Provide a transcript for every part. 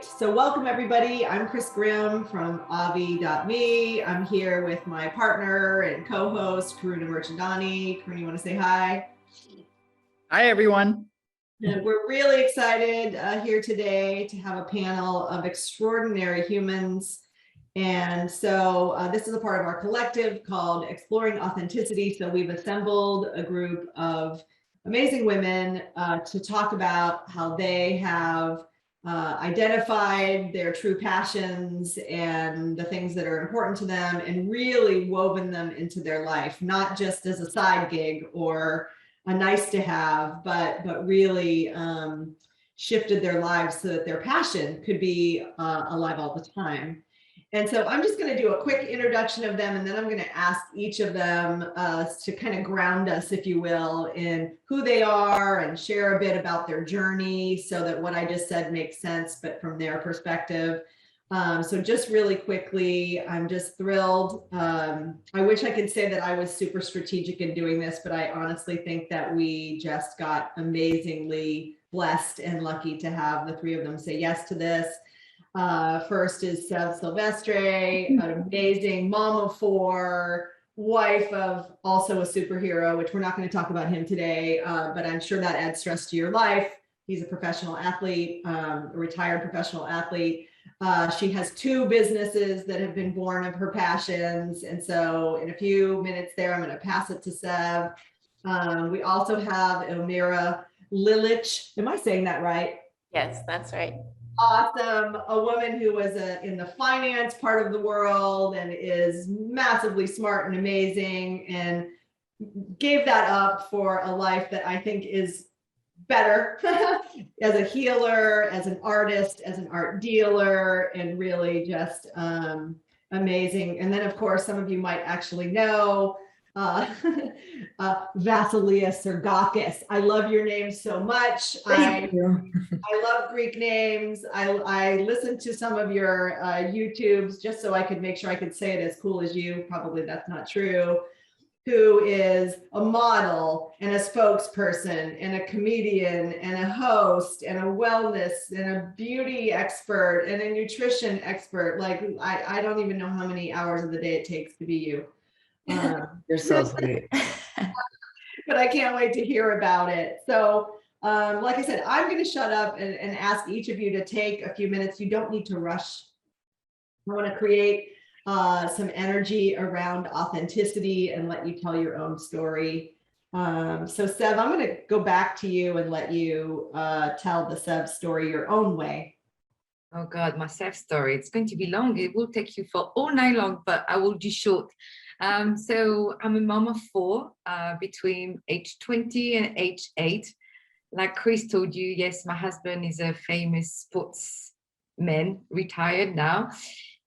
So welcome everybody. I'm Chris Grimm from AVVI.me. I'm here with my partner and co-host, Karuna Mirchandani. Karuna, you want to say hi? Hi, everyone. And we're really excited here today to have a panel of extraordinary humans. And so this is a part of our collective called Exploring Authenticity. So we've assembled a group of amazing women to talk about how they have identified their true passions and the things that are important to them and really woven them into their life, not just as a side gig or a nice to have, but really shifted their lives so that their passion could be alive all the time. And so I'm just going to do a quick introduction of them, and then I'm going to ask each of them to kind of ground us, if you will, in who they are and share a bit about their journey so that what I just said makes sense, but from their perspective. So just really quickly, I'm just thrilled. I wish I could say that I was super strategic in doing this, but I honestly think that we just got amazingly blessed and lucky to have the three of them say yes to this. First is Selves, an amazing mom of four, wife of also a superhero, which we're not going to talk about him today, but I'm sure that adds stress to your life. He's a professional athlete, a retired professional athlete. She has two businesses that have been born of her passions. And so in a few minutes there, I'm going to pass it to Sev. We also have Elmira Lilic. Am I saying that right? Yes, that's right. Awesome. A woman who was in the finance part of the world and is massively smart and amazing and gave that up for a life that I think is better as a healer, as an artist, as an art dealer, and really just amazing. And then of course, some of you might actually know Vasileia Sergakis. I love your name so much. Thank you. I love Greek names. I listened to some of your YouTubes just so I could make sure I could say it as cool as you. Probably that's not true. Who is a model and a spokesperson and a comedian and a host and a wellness and a beauty expert and a nutrition expert. Like I don't even know how many hours of the day it takes to be you. You're so sweet. But I can't wait to hear about it. So like I said, I'm going to shut up and ask each of you to take a few minutes. You don't need to rush. I want to create some energy around authenticity and let you tell your own story. So Sev, I'm going to go back to you and let you tell the Sev story your own way. Oh God, my Sev story. It's going to be long. It will take you for all night long, but I will do short. So I'm a mom of four between age 20 and age 8. Like Chris told you, yes, my husband is a famous sportsman, retired now.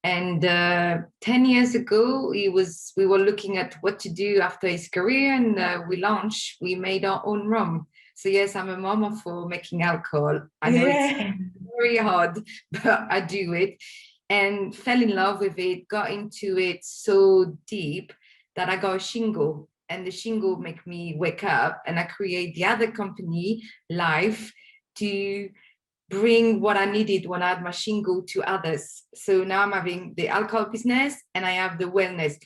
And 10 years ago, we were looking at what to do after his career, and we made our own rum. So yes, I'm a mom of four making alcohol. I know it's very hard, but I do it. And fell in love with it, got into it so deep that I got a shingle, and the shingle make me wake up, and I create the other company, Life, to bring what I needed when I had my shingle to others. So now I'm having the alcohol business and I have the wellness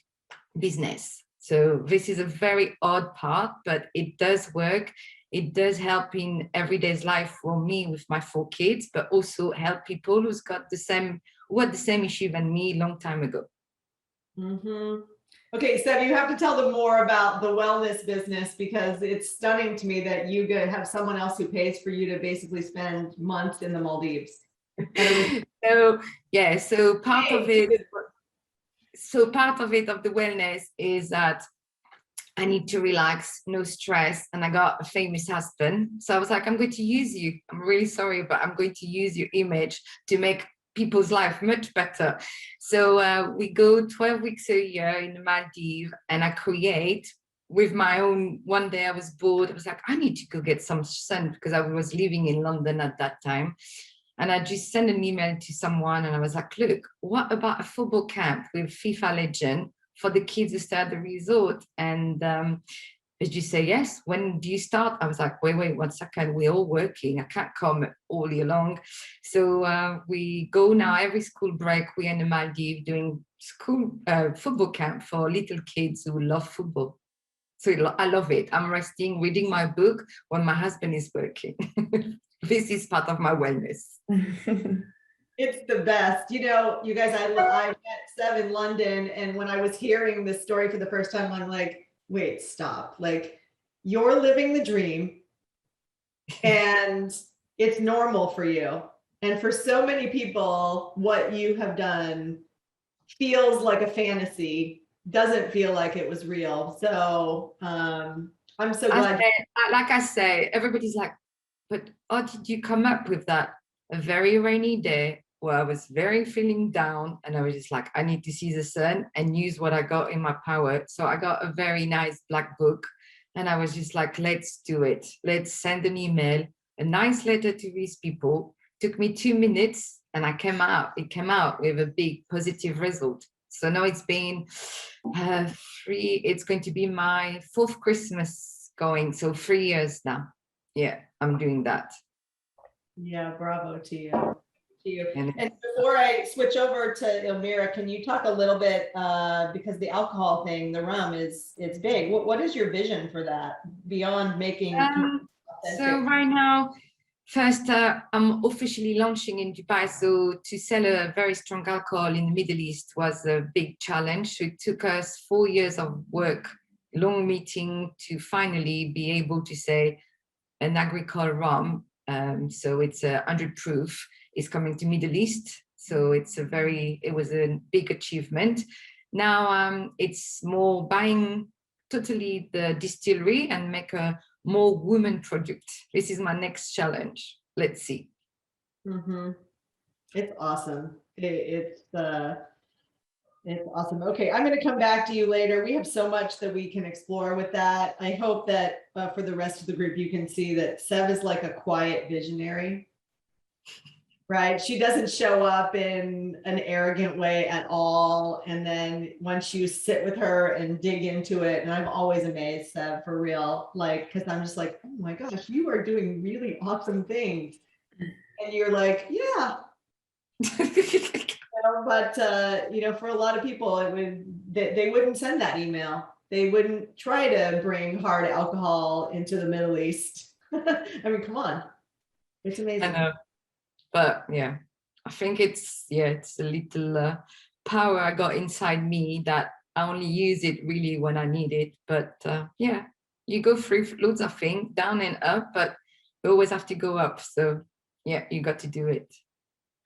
business. So this is a very odd part, but it does work. It does help in everyday's life for me with my 4 kids, but also help people who had the same issue than me a long time ago. Mm-hmm. Okay, Sev, you have to tell them more about the wellness business, because it's stunning to me that you have someone else who pays for you to basically spend months in the Maldives. So yeah, so part of it of the wellness is that I need to relax, no stress, and I got a famous husband. So I was like, I'm going to use you. I'm really sorry, but I'm going to use your image to make people's life much better. So we go 12 weeks a year in the Maldives, and I create with my own. One day I was bored. I was like, I need to go get some sun, because I was living in London at that time. And I just sent an email to someone, and I was like, look, what about a football camp with FIFA legend for the kids who stay at the resort? And did you say yes? When do you start? I was like, wait 1 second. We're all working. I can't come all year long. So we go now every school break. We're in the Maldives doing school football camp for little kids who love football. So I love it. I'm resting, reading my book when my husband is working. This is part of my wellness. It's the best. You know, you guys, I met Sev in London, and when I was hearing this story for the first time, I'm like, wait, stop. Like, you're living the dream and it's normal for you. And for so many people, what you have done feels like a fantasy, doesn't feel like it was real. So I'm so glad. Like I say, everybody's like, but how did you come up with that? A very rainy day where I was very feeling down, and I was just like, I need to see the sun and use what I got in my power. So I got a very nice black book, and I was just like, let's do it. Let's send an email, a nice letter to these people. Took me 2 minutes, and it came out with a big positive result. So now it's been it's going to be my 4th Christmas going. So 3 years now. Yeah, I'm doing that. Yeah, bravo to you. And before I switch over to Elmira, can you talk a little bit, because the alcohol thing, the rum it's big. What is your vision for that beyond making? So right now, first, I'm officially launching in Dubai. So to sell a very strong alcohol in the Middle East was a big challenge. So it took us 4 years of work, long meeting to finally be able to say an agricole rum. So it's 100 proof. Is coming to Middle East. So it was a big achievement. Now it's more buying totally the distillery and make a more woman product. This is my next challenge. Let's see. Mm-hmm. It's awesome. It's awesome. Okay, I'm going to come back to you later. We have so much that we can explore with that. I hope that for the rest of the group, you can see that Sev is like a quiet visionary. Right. She doesn't show up in an arrogant way at all. And then once you sit with her and dig into it, and I'm always amazed, Seb, for real, like, because I'm just like, oh my gosh, you are doing really awesome things. And you're like, yeah. But for a lot of people, they wouldn't send that email. They wouldn't try to bring hard alcohol into the Middle East. I mean, come on. It's amazing. I know. But yeah, I think it's a little power I got inside me that I only use it really when I need it. But yeah, you go through loads of things, down and up, but you always have to go up. So yeah, you got to do it.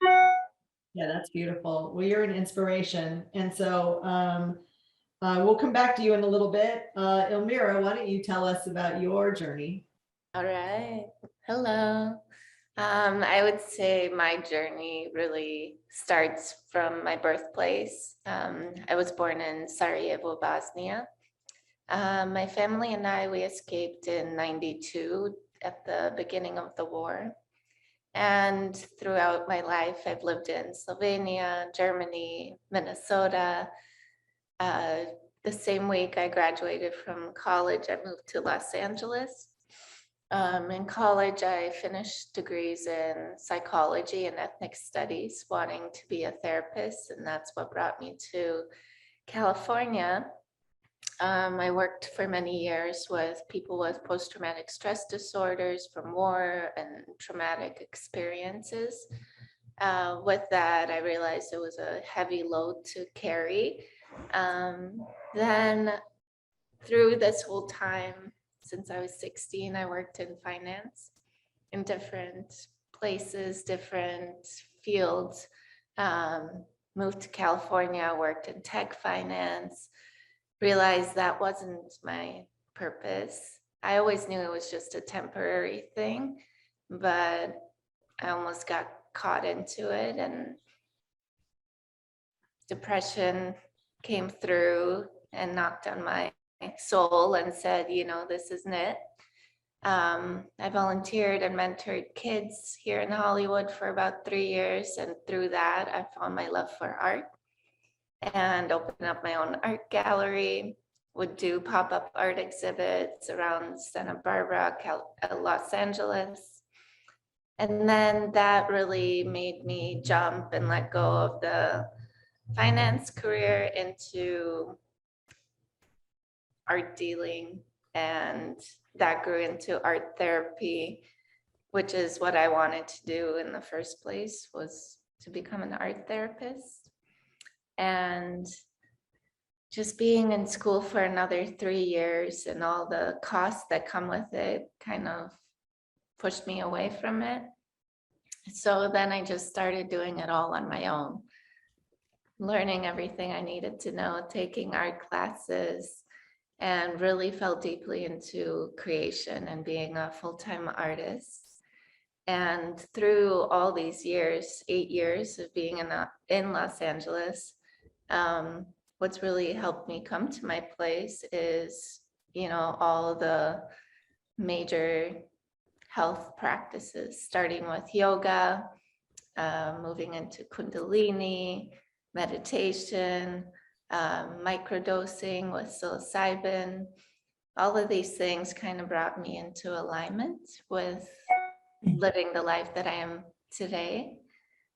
Yeah, that's beautiful. Well, you're an inspiration. And so we'll come back to you in a little bit. Elmira, why don't you tell us about your journey? All right. Hello. I would say my journey really starts from my birthplace. I was born in Sarajevo, Bosnia. My family and we escaped in '92 at the beginning of the war. And throughout my life, I've lived in Slovenia, Germany, Minnesota. The same week I graduated from college, I moved to Los Angeles. In college, I finished degrees in psychology and ethnic studies, wanting to be a therapist, and that's what brought me to California. I worked for many years with people with post-traumatic stress disorders from war and traumatic experiences. With that, I realized it was a heavy load to carry. Then through this whole time, since I was 16, I worked in finance in different places, different fields. Moved to California, worked in tech finance, realized that wasn't my purpose. I always knew it was just a temporary thing, but I almost got caught into it, and depression came through and knocked on my soul and said, this isn't it. I volunteered and mentored kids here in Hollywood for about 3 years. And through that, I found my love for art and opened up my own art gallery. would do pop-up art exhibits around Santa Barbara, Los Angeles. And then that really made me jump and let go of the finance career into art dealing, and that grew into art therapy, which is what I wanted to do in the first place, was to become an art therapist. And just being in school for another 3 years and all the costs that come with it kind of pushed me away from it. So then I just started doing it all on my own, learning everything I needed to know, taking art classes, and really fell deeply into creation and being a full-time artist. And through all these years, 8 years of being in Los Angeles, what's really helped me come to my place is, all the major health practices, starting with yoga, moving into Kundalini, meditation, microdosing with psilocybin. All of these things kind of brought me into alignment with living the life that I am today.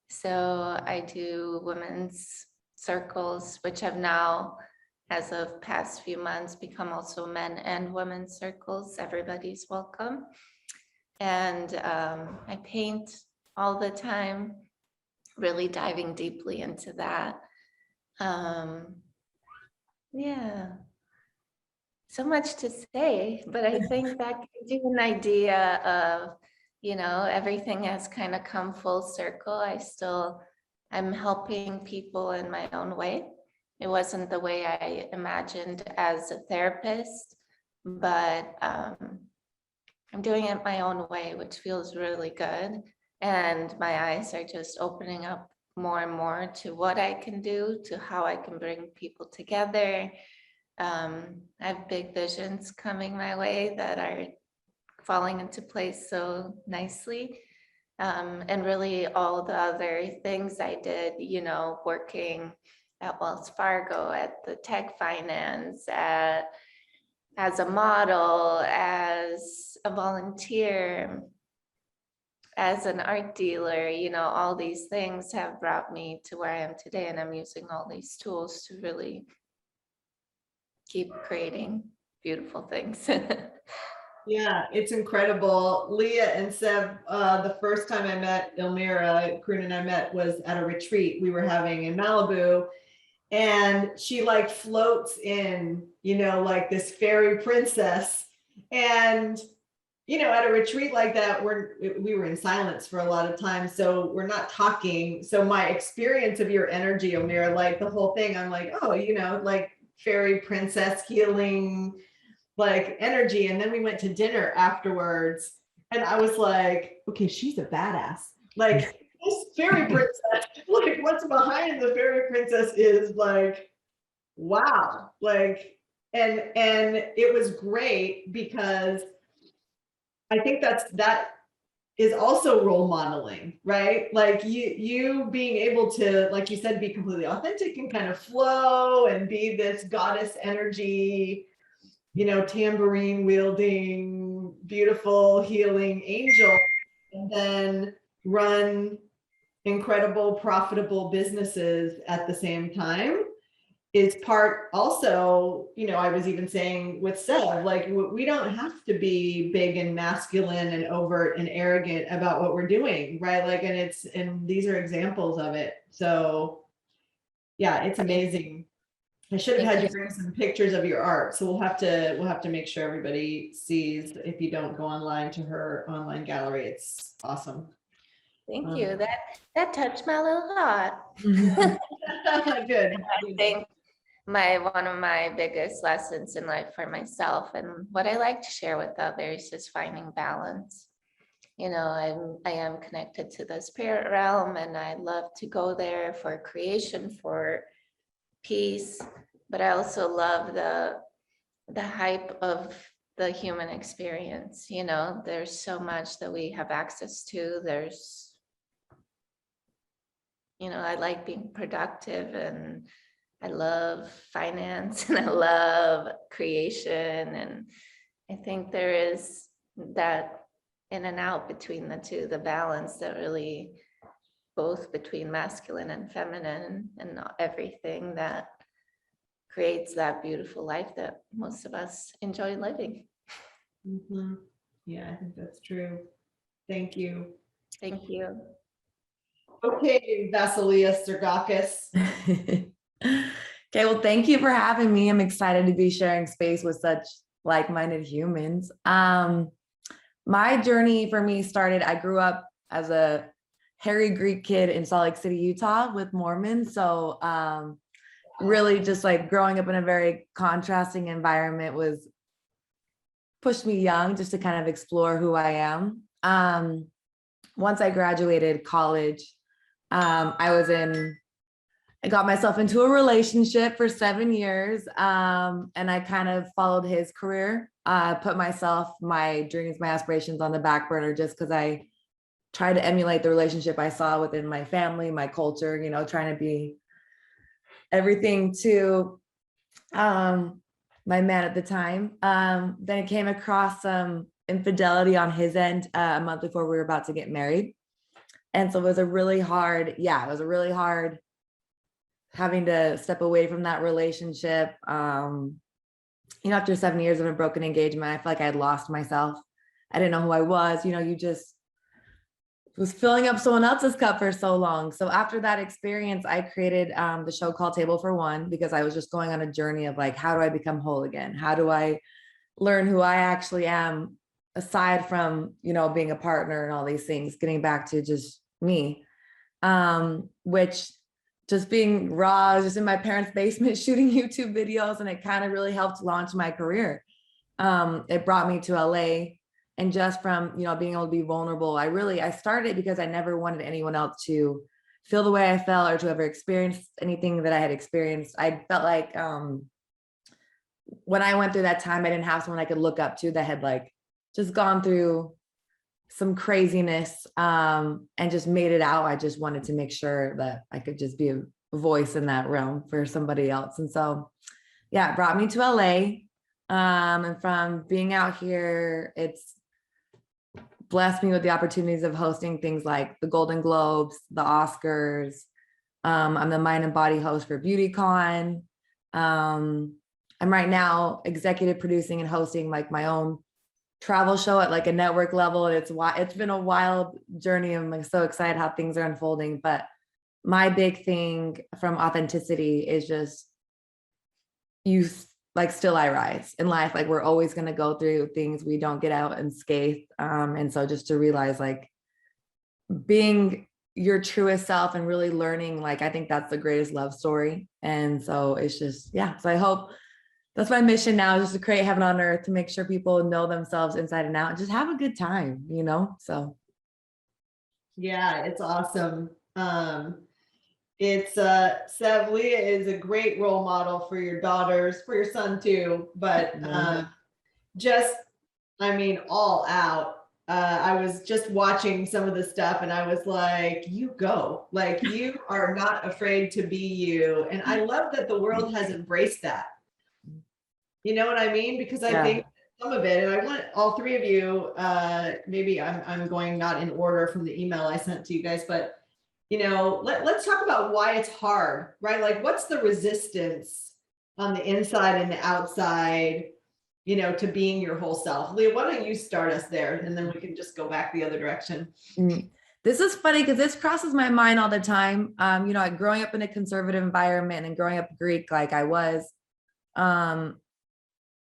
So I do women's circles, which have now, as of past few months, become also men and women's circles. Everybody's welcome. And I paint all the time, really diving deeply into that. Yeah, so much to say, but I think that gives you an idea of, everything has kind of come full circle. I'm helping people in my own way. It wasn't the way I imagined as a therapist, but I'm doing it my own way, which feels really good. And my eyes are just opening up more and more to what I can do, to how I can bring people together. I have big visions coming my way that are falling into place so nicely. And really all the other things I did, working at Wells Fargo, at the tech finance, as a model, as a volunteer, as an art dealer, all these things have brought me to where I am today. And I'm using all these tools to really keep creating beautiful things. Yeah, it's incredible. Leah and Seb, the first time I met Elmira, Karuna and I met was at a retreat we were having in Malibu. And she like floats in, like this fairy princess. And, at a retreat like that, we were in silence for a lot of time. So we're not talking. So my experience of your energy, Elmira, like the whole thing, I'm like, oh, like fairy princess healing, like energy. And then we went to dinner afterwards. And I was like, okay, she's a badass. Like this fairy princess, like what's behind the fairy princess is like, wow. Like, and it was great because I think that is also role modeling, right? Like you being able to, like you said, be completely authentic and kind of flow and be this goddess energy, tambourine wielding, beautiful healing angel, and then run incredible, profitable businesses at the same time is part also, I was even saying with Seb, like we don't have to be big and masculine and overt and arrogant about what we're doing, right? Like, and these are examples of it. So yeah, it's amazing. I should have had you bring some pictures of your art. So we'll have to make sure everybody sees, if you don't go online to her online gallery. It's awesome. Thank you. That touched my little heart. Good. I think one of my biggest lessons in life for myself and what I like to share with others is finding balance. I am connected to the spirit realm, and I love to go there for creation, for peace, but I also love the hype of the human experience. There's so much that we have access to. I like being productive and I love finance and I love creation. And I think there is that in and out between the two, the balance that really both between masculine and feminine and not everything that creates that beautiful life that most of us enjoy living. Mhm. Yeah, I think that's true. Thank you. Thank you. Okay, Vasileia Sergakis. Okay, well, thank you for having me. I'm excited to be sharing space with such like-minded humans. My journey for me started, I grew up as a hairy Greek kid in Salt Lake City, Utah with Mormons. So really just like growing up in a very contrasting environment was pushed me young just to kind of explore who I am. Once I graduated college, I got myself into a relationship for 7 years, and I kind of followed his career, put myself, my dreams, my aspirations on the back burner just because I tried to emulate the relationship I saw within my family, my culture, you know, trying to be everything to my man at the time. Then I came across some infidelity on his end a month before we were about to get married. And so it was a really hard having to step away from that relationship. You know, after 7 years of a broken engagement, I feel like I had lost myself. I didn't know who I was. You know, you just was filling up someone else's cup for so long. So after that experience, I created the show called Table for One, because I was just going on a journey of like, how do I become whole again? How do I learn who I actually am, aside from, you know, being a partner and all these things, getting back to just me, which just being raw, I was just in my parents' basement shooting YouTube videos, and it kind of really helped launch my career. It brought me to LA, and just from, you know, being able to be vulnerable, I started because I never wanted anyone else to feel the way I felt or to ever experience anything that I had experienced. I felt like when I went through that time, I didn't have someone I could look up to that had like just gone through some craziness and just made it out. I just wanted to make sure that I could just be a voice in that realm for somebody else. And so, yeah, it brought me to LA. And from being out here, it's blessed me with the opportunities of hosting things like the Golden Globes, the Oscars. I'm the Mind and Body host for BeautyCon. I'm right now executive producing and hosting like my own travel show at like a network level. And it's been a wild journey. I'm like so excited how things are unfolding. But my big thing from authenticity is just still I rise in life. Like we're always going to go through things, we don't get out unscathed. And so just to realize like being your truest self and really learning, like I think that's the greatest love story. And so it's just, yeah. So I hope that's my mission now, is just to create heaven on earth, to make sure people know themselves inside and out and just have a good time, you know? So. Yeah, it's awesome. Vasileia is a great role model for your daughters, for your son too, but just, I mean, all out. I was just watching some of the stuff and I was like, you go, like you are not afraid to be you. And I love that the world has embraced that. You know what I mean? Because I think some of it, and I want all three of you, maybe I'm going not in order from the email I sent to you guys, but you know, let's talk about why it's hard, right? Like what's the resistance on the inside and the outside, you know, to being your whole self? Leah, why don't you start us there, and then we can just go back the other direction. This is funny because this crosses my mind all the time. You know, like growing up in a conservative environment and growing up Greek like I was,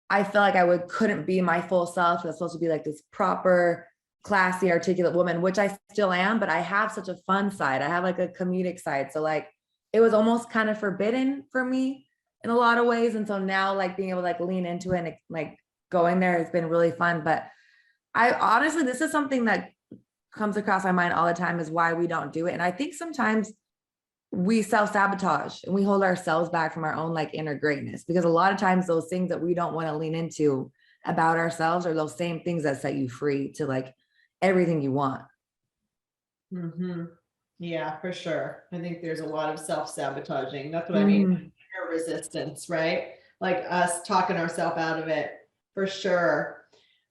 I felt like I couldn't be my full self. I was supposed to be like this proper, classy, articulate woman, which I still am, but I have such a fun side. I have like a comedic side. So like, it was almost kind of forbidden for me in a lot of ways. And so now like being able to like lean into it and like going there has been really fun. But I honestly, this is something that comes across my mind all the time, is why we don't do it. And I think sometimes we self-sabotage and we hold ourselves back from our own like inner greatness, because a lot of times those things that we don't want to lean into about ourselves are those same things that set you free to like everything you want. Yeah, for sure. I think there's a lot of self-sabotaging. That's what I mean. inner resistance, right? Like us talking ourselves out of it, for sure.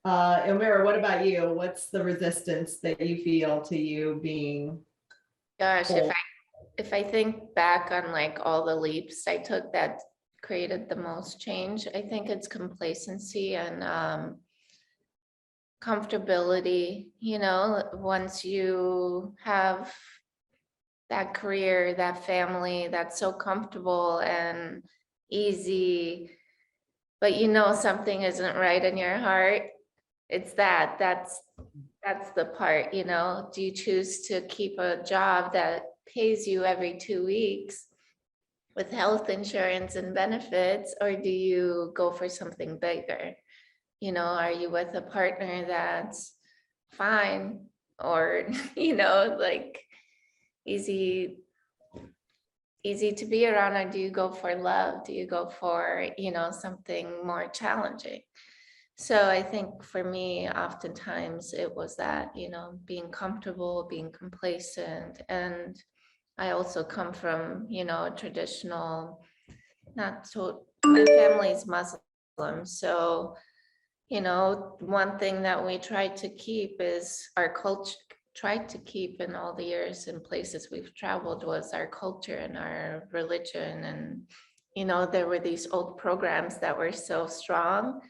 Elmira, what about you? What's the resistance that you feel to you being Gosh, whole? if I think back on like all the leaps I took that created the most change, I think it's complacency and comfortability. You know, once you have that career, that family that's so comfortable and easy, but you know something isn't right in your heart, it's that's the part, you know. Do you choose to keep a job that pays you every 2 weeks with health insurance and benefits, or do you go for something bigger? You know, are you with a partner that's fine, or you know, like easy to be around, or do you go for love? Do you go for, you know, something more challenging? So I think for me, oftentimes it was that, you know, being comfortable, being complacent. And I also come from, you know, a traditional, not so, my family's Muslim. So, you know, one thing that we tried to keep is our culture, tried to keep in all the years and places we've traveled, was our culture and our religion. And, you know, there were these old programs that were so strong,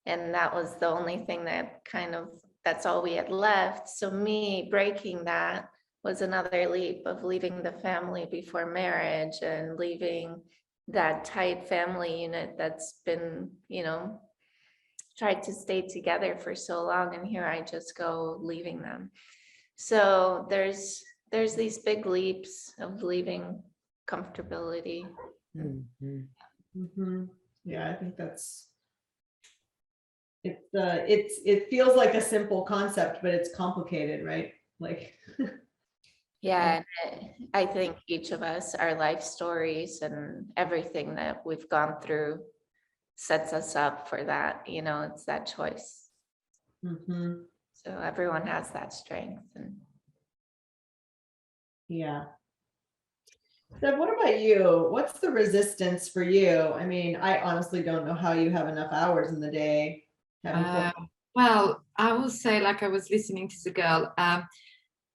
and that was the only thing that kind of, that's all we had left. So me breaking that was another leap of leaving the family before marriage and leaving that tight family unit that's been, you know, tried to stay together for so long, and here I just go leaving them. So there's these big leaps of leaving comfortability. Yeah, I think that's, it feels like a simple concept, but it's complicated, right? Like, Yeah, I think each of us, our life stories and everything that we've gone through sets us up for that, you know, it's that choice. So everyone has that strength. And yeah. Deb, what about you? What's the resistance for you? I mean, I honestly don't know how you have enough hours in the day. Well, I will say, like I was listening to the girl, I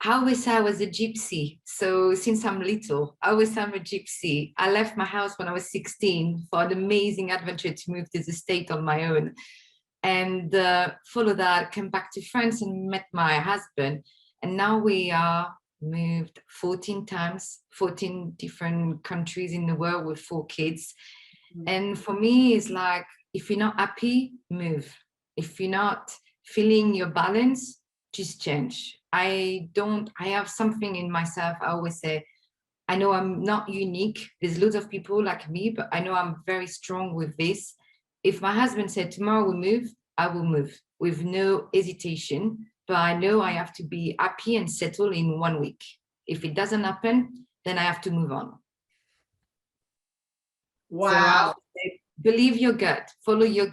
always say I was a gypsy. So since I'm little, I always say I'm a gypsy. I left my house when I was 16 for an amazing adventure to move to the States on my own. And follow that, came back to France and met my husband. And now we are moved 14 times, 14 different countries in the world with 4 kids. And for me, it's like, if you're not happy, move. If you're not feeling your balance, just change. I have something in myself. I always say, I know I'm not unique. There's loads of people like me, but I know I'm very strong with this. If my husband said tomorrow we move, I will move with no hesitation. But I know I have to be happy and settle in 1 week. If it doesn't happen, then I have to move on. Wow. So believe your gut, follow your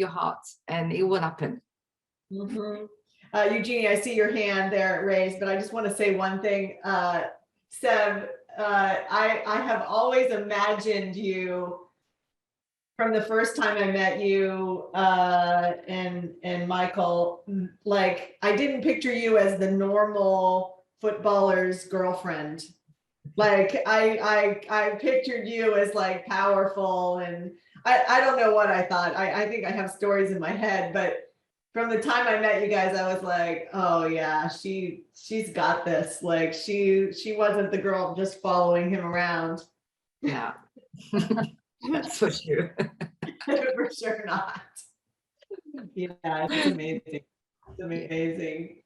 heart, and it will happen. Eugenie, I see your hand there raised, but I just want to say one thing. Seb, I have always imagined you, from the first time I met you and Michael, like, I didn't picture you as the normal footballer's girlfriend. Like I pictured you as like powerful, and I don't know what I thought. I think I have stories in my head, but from the time I met you guys, I was like, oh yeah, she's got this. Like she wasn't the girl just following him around. Yeah. That's for sure. For sure not. Yeah, it's amazing. It's amazing.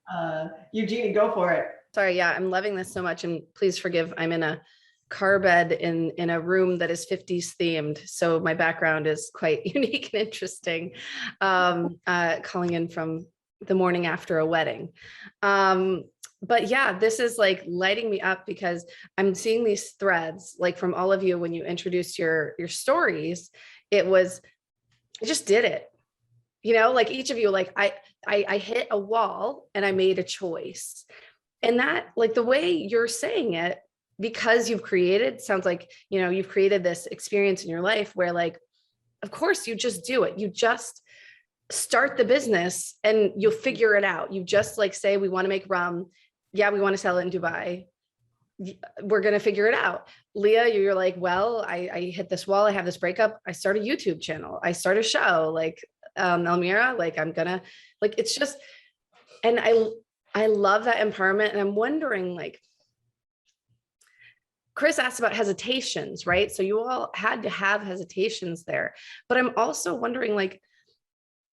Eugenie, go for it. Sorry, yeah, I'm loving this so much, and please forgive, I'm in a car bed in a room that is 50s themed, so my background is quite unique and interesting. Calling in from the morning after a wedding. But yeah, this is like lighting me up, because I'm seeing these threads, like from all of you when you introduced your stories. I just did it. You know, like each of you, like I hit a wall and I made a choice. And that, like the way you're saying it, because you've created, sounds like, you know, you've created this experience in your life where like, of course you just do it. You just start the business and you'll figure it out. You just like say, we want to make rum. Yeah, we want to sell it in Dubai. We're going to figure it out. Leah, you're like, well, I hit this wall. I have this breakup. I start a YouTube channel. I start a show like Elmira, like I'm gonna, like, it's just, and I love that empowerment. And I'm wondering, like, Chris asked about hesitations, right? So you all had to have hesitations there, but I'm also wondering, like,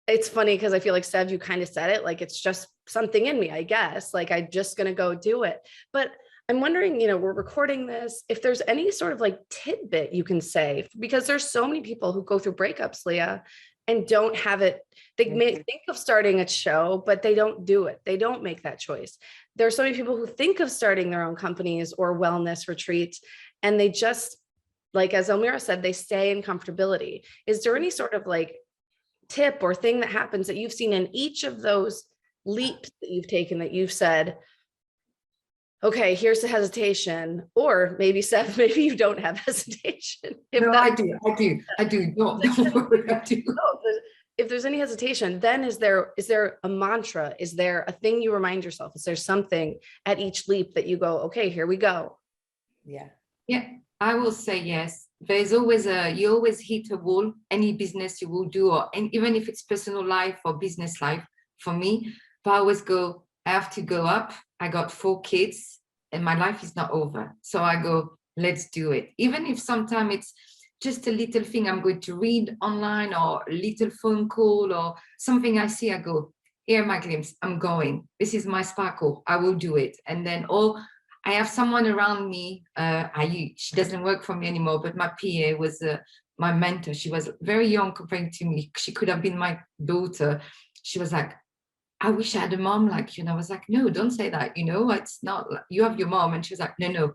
it's funny because I feel like Sev, you kind of said it, like, it's just something in me, I guess, like, I'm just going to go do it. But I'm wondering, you know, we're recording this, if there's any sort of like tidbit you can say, because there's so many people who go through breakups, Leah, and don't have it. They may think of starting a show, but they don't do it. They don't make that choice. There's so many people who think of starting their own companies or wellness retreats, and they just, like, as Elmira said, they stay in comfortability. Is there any sort of like tip or thing that happens that you've seen in each of those leaps that you've taken that you've said, okay, here's the hesitation, or maybe Seth, maybe you don't have hesitation. No, I do. Don't worry, I do. If there's any hesitation, then is there a mantra? Is there a thing you remind yourself? Is there something at each leap that you go, okay, here we go? Yeah, I will say yes. There's always you always hit a wall, any business you will do, and even if it's personal life or business life, for me, but I always go, I have to go up. I got 4 kids and my life is not over. So I go, let's do it. Even if sometimes it's just a little thing I'm going to read online or a little phone call or something I see, I go, here, my glimpse, I'm going. This is my sparkle. I will do it. And then, I have someone around me. She doesn't work for me anymore, but my PA was my mentor. She was very young compared to me. She could have been my daughter. She was like, I wish I had a mom like you. And I was like, no, don't say that. You know, it's not like you have your mom. And she was like, no,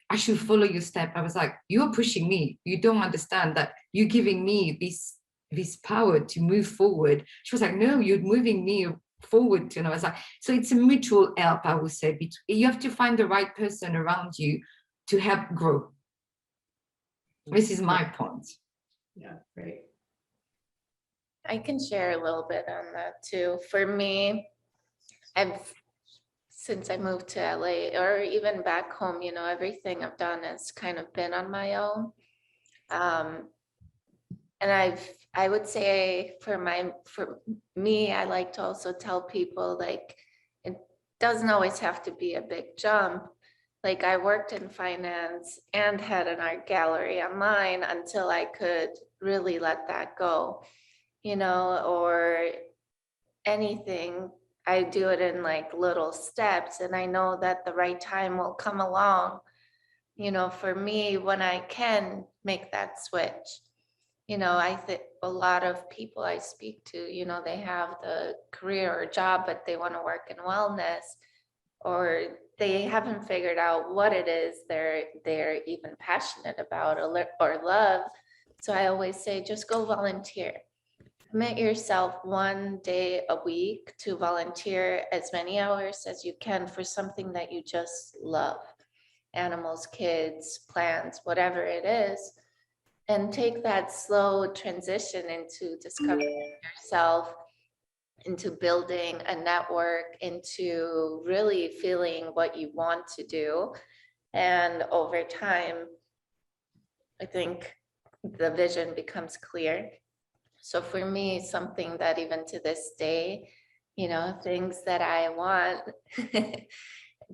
I should follow your step. I was like, you're pushing me. You don't understand that you're giving me this power to move forward. She was like, no, you're moving me forward. And I was like, so it's a mutual help, I would say. You have to find the right person around you to help grow. This is my point. Yeah, great. I can share a little bit on that too. For me, since I moved to LA or even back home, you know, everything I've done has kind of been on my own. And I would say for me, I like to also tell people, like, it doesn't always have to be a big jump. Like, I worked in finance and had an art gallery online until I could really let that go, you know, or anything. I do it in like little steps, and I know that the right time will come along, you know, for me when I can make that switch. You know, I think a lot of people I speak to, you know, they have the career or job, but they want to work in wellness, or they haven't figured out what it is they're even passionate about or love. So I always say, just go volunteer. Commit yourself 1 day a week to volunteer as many hours as you can for something that you just love. Animals, kids, plants, whatever it is. And take that slow transition into discovering yourself, into building a network, into really feeling what you want to do. And over time, I think the vision becomes clear. So for me, something that even to this day, you know, things that I want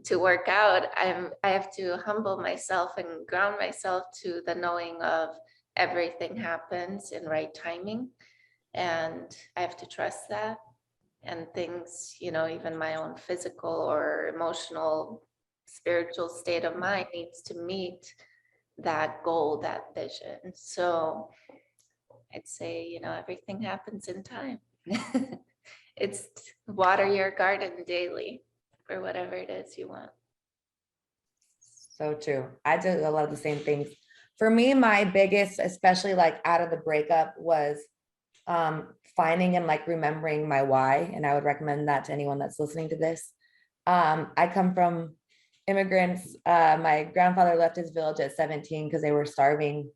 to work out, I have to humble myself and ground myself to the knowing of everything happens in right timing. And I have to trust that. And things, you know, even my own physical or emotional, spiritual state of mind needs to meet that goal, that vision. So I'd say, you know, everything happens in time. It's water your garden daily for whatever it is you want. So true. I do a lot of the same things. For me, my biggest, especially like out of the breakup, was finding and like remembering my why. And I would recommend that to anyone that's listening to this. I come from immigrants. My grandfather left his village at 17 because they were starving,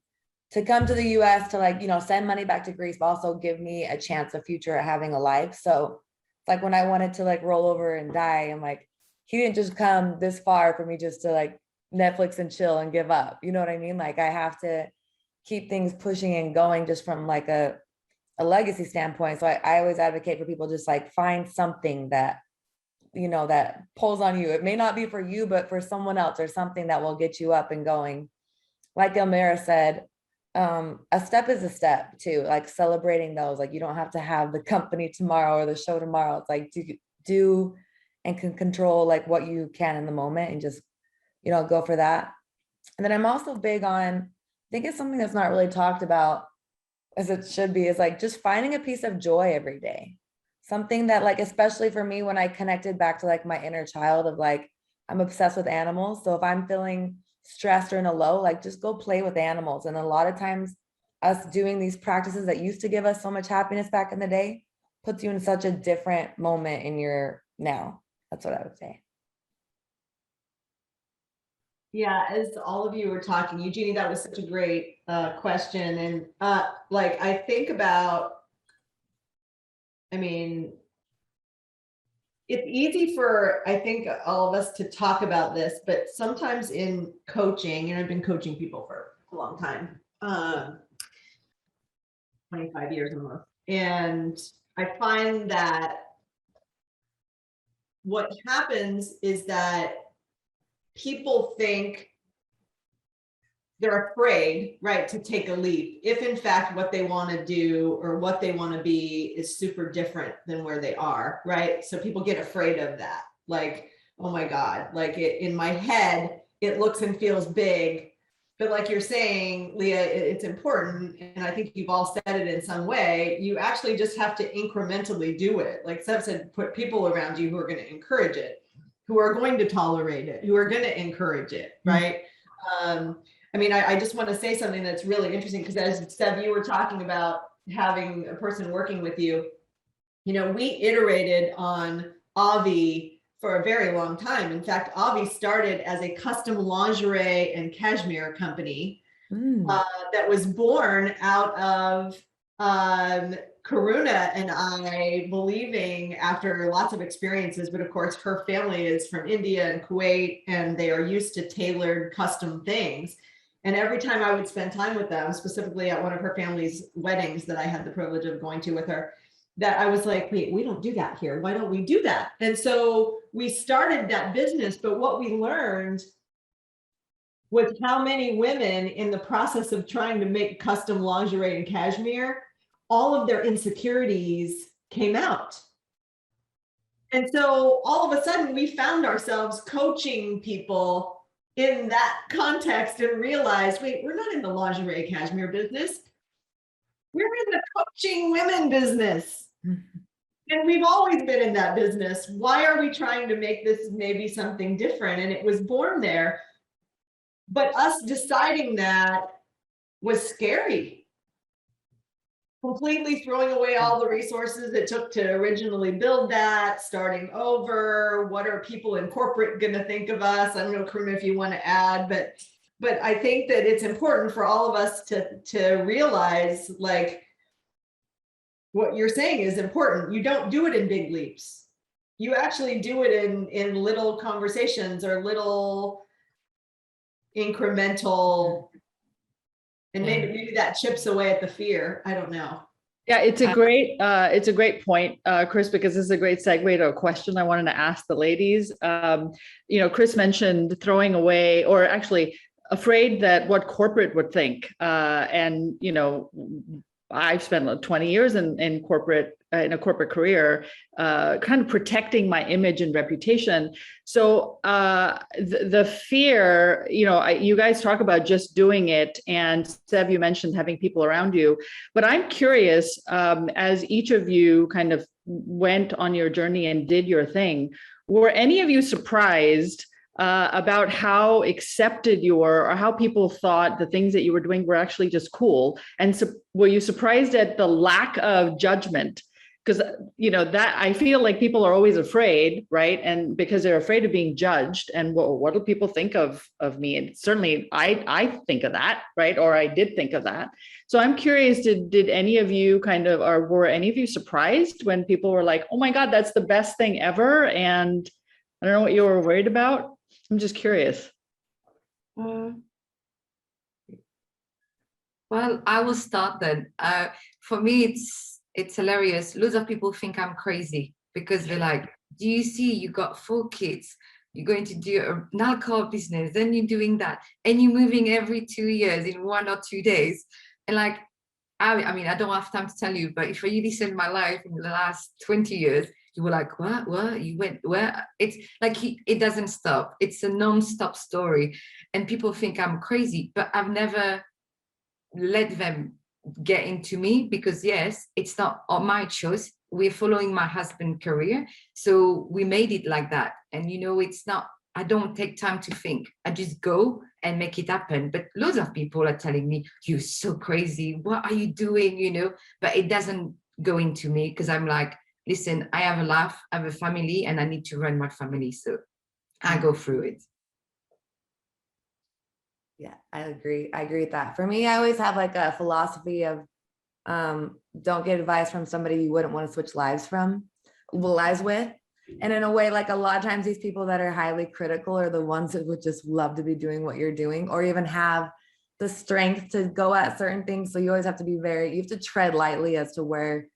to come to the US to, like, send money back to Greece, but also give me a chance, a future at having a life. So like when I wanted to like roll over and die, I'm like, he didn't just come this far for me just to like Netflix and chill and give up. You know what I mean? Like I have to keep things pushing and going just from like a legacy standpoint. So I always advocate for people just like find something that, that pulls on you. It may not be for you, but for someone else, or something that will get you up and going. Like Elmira said, a step is a step too, like celebrating those. Like you don't have to have the company tomorrow or the show tomorrow. It's like do and can control like what you can in the moment, and just, go for that. And then I'm also big on, I think it's something that's not really talked about as it should be, is like just finding a piece of joy every day. Something that, like, especially for me, when I connected back to like my inner child of like, I'm obsessed with animals. So if I'm feeling stressed or in a low, like just go play with animals. And a lot of times us doing these practices that used to give us so much happiness back in the day puts you in such a different moment in your now. That's what I would say. Yeah, as all of you were talking, Eugenie, that was such a great question. And like, I think about, it's easy for, I think, all of us to talk about this, but sometimes in coaching, and I've been coaching people for a long time, 25 years almost. And I find that what happens is that people think they're afraid, right, to take a leap, if in fact what they want to do or what they want to be is super different than where they are, right? So people get afraid of that. Like, oh my God, like in my head, it looks and feels big. But like you're saying, Leah, it's important. And I think you've all said it in some way. You actually just have to incrementally do it. Like Seb said, put people around you who are going to encourage it, who are going to tolerate it, who are going to encourage it, right? I just want to say something that's really interesting, because as Seb, you were talking about having a person working with you, we iterated on AVVI for a very long time. In fact, AVVI started as a custom lingerie and cashmere company that was born out of Karuna and I believing, after lots of experiences, but of course her family is from India and Kuwait, and they are used to tailored custom things. And every time I would spend time with them, specifically at one of her family's weddings that I had the privilege of going to with her, that I was like, wait, we don't do that here. Why don't we do that? And so we started that business. But what we learned was how many women, in the process of trying to make custom lingerie and cashmere, all of their insecurities came out. And so all of a sudden we found ourselves coaching people in that context and realized, wait, we're not in the lingerie cashmere business. We're in the coaching women business. And we've always been in that business. Why are we trying to make this maybe something different? And it was born there. But us deciding that was scary. Completely throwing away all the resources it took to originally build that, starting over. What are people in corporate going to think of us? I don't know, Karuna, if you want to add, but I think that it's important for all of us to realize, like, what you're saying is important. You don't do it in big leaps. You actually do it in little conversations or little incremental. And maybe that chips away at the fear. I don't know. Yeah, it's a great point, Chris, because this is a great segue to a question I wanted to ask the ladies. Chris mentioned throwing away, or actually afraid that what corporate would think. I've spent 20 years in corporate, in a corporate career, kind of protecting my image and reputation. So the fear, you guys talk about just doing it, and Seb, you mentioned having people around you, but I'm curious, as each of you kind of went on your journey and did your thing, were any of you surprised about how accepted you were, or how people thought the things that you were doing were actually just cool? And so were you surprised at the lack of judgment because, that I feel like people are always afraid, right? And because they're afraid of being judged and what do people think of me? And certainly I think of that, right? Or I did think of that. So I'm curious, did any of you or were any of you surprised when people were like, oh my God, that's the best thing ever? And I don't know what you were worried about. I'm just curious. Well, I will start then. For me, it's hilarious. Loads of people think I'm crazy because they're like, do you see you got 4 kids? You're going to do an alcohol business, then you're doing that, and you're moving every 2 years in 1 or 2 days. And like, I mean, I don't have time to tell you, but if you listen to my life in the last 20 years, you were like, what? You went where? It's like, it doesn't stop. It's a non-stop story. And people think I'm crazy, but I've never let them get into me because yes, it's not my choice. We're following my husband's career. So we made it like that. And it's not, I don't take time to think. I just go and make it happen. But loads of people are telling me, you're so crazy. What are you doing? But it doesn't go into me because I'm like, listen, I have a life, I have a family, and I need to run my family. So I go through it. Yeah, I agree. I agree with that. For me, I always have like a philosophy of don't get advice from somebody you wouldn't want to switch lives with. And in a way, like a lot of times these people that are highly critical are the ones that would just love to be doing what you're doing or even have the strength to go at certain things. So you always have to you have to tread lightly as to where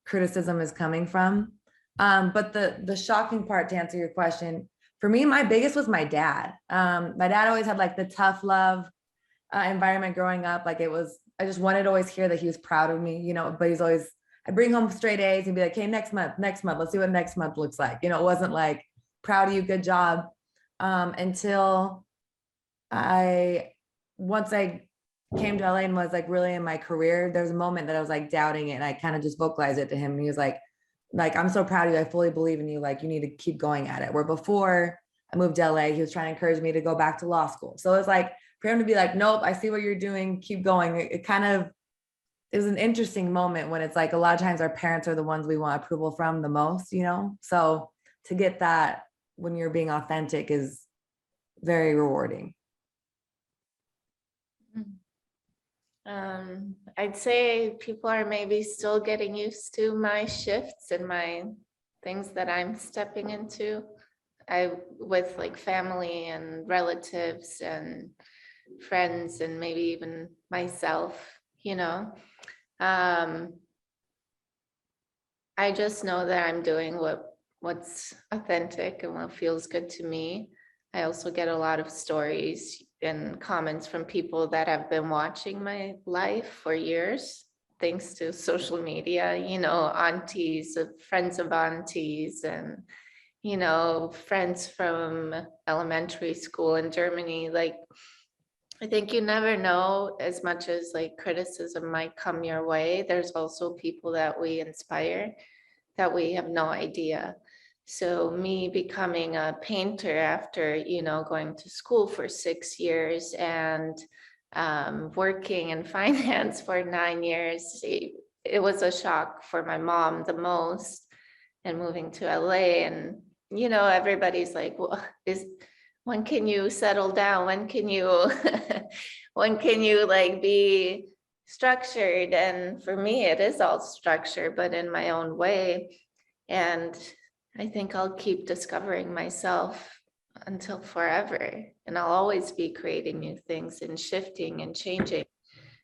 criticism is coming from. But the shocking part, to answer your question, for me, my biggest was my dad. My dad always had like the tough love environment growing up. Like I just wanted to always hear that he was proud of me, but I bring home straight A's and be like, hey, next month, let's see what next month looks like. It wasn't like proud of you, good job. Until once I came to LA and was like really in my career, there was a moment that I was like doubting it. And I kind of just vocalized it to him. And he was like, I'm so proud of you. I fully believe in you. Like, you need to keep going at it. Where before I moved to LA, he was trying to encourage me to go back to law school. So it's like for him to be like, nope, I see what you're doing. Keep going. It was an interesting moment when it's like a lot of times our parents are the ones we want approval from the most, So to get that when you're being authentic is very rewarding. I'd say people are maybe still getting used to my shifts and my things that I'm stepping into. With like family and relatives and friends and maybe even myself, I just know that I'm doing what's authentic and what feels good to me. I also get a lot of stories and comments from people that have been watching my life for years, thanks to social media, aunties, friends of aunties, and, friends from elementary school in Germany. Like, I think you never know, as much as like criticism might come your way, there's also people that we inspire that we have no idea. So me becoming a painter after, going to school for 6 years and working in finance for 9 years, it was a shock for my mom the most. And moving to LA, and everybody's like, well, when can you settle down? When can you like be structured? And for me, it is all structure, but in my own way. And I think I'll keep discovering myself until forever. And I'll always be creating new things and shifting and changing.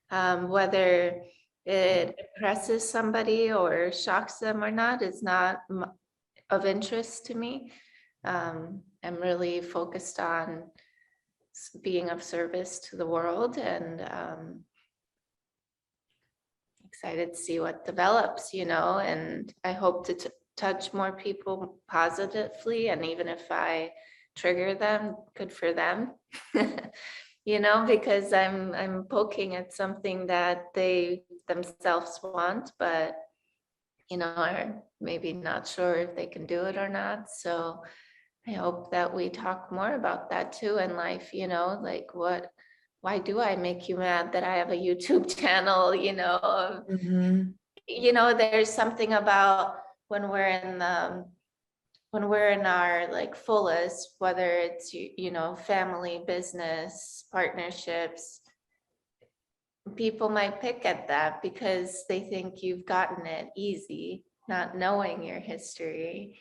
Whether it impresses somebody or shocks them or not is not of interest to me. I'm really focused on being of service to the world, and excited to see what develops, and I hope to touch more people positively. And even if I trigger them, good for them, because I'm poking at something that they themselves want, but are maybe not sure if they can do it or not. So I hope that we talk more about that too in life, like why do I make you mad that I have a YouTube channel, you know, there's something about when we're in our like fullest, whether it's, you know, family, business, partnerships, people might pick at that because they think you've gotten it easy, not knowing your history.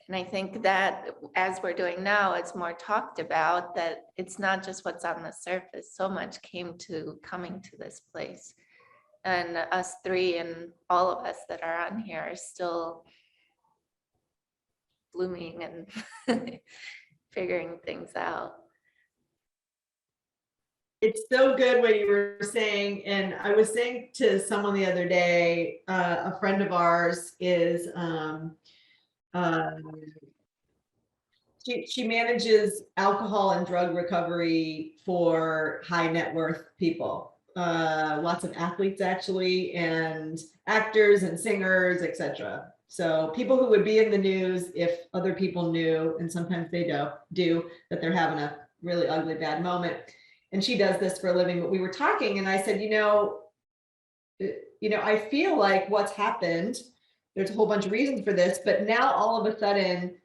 And I think that as we're doing now, it's more talked about, that it's not just what's on the surface. So much coming to this place. And us three and all of us that are on here are still blooming and figuring things out. It's so good what you were saying. And I was saying to someone the other day, a friend of ours is, she manages alcohol and drug recovery for high net worth people. Lots of athletes actually, and actors and singers, etc. So people who would be in the news if other people knew, and sometimes they do, that they're having a really ugly bad moment. And she does this for a living. But we were talking and I said, you know, I feel like what's happened, there's a whole bunch of reasons for this, but now all of a sudden,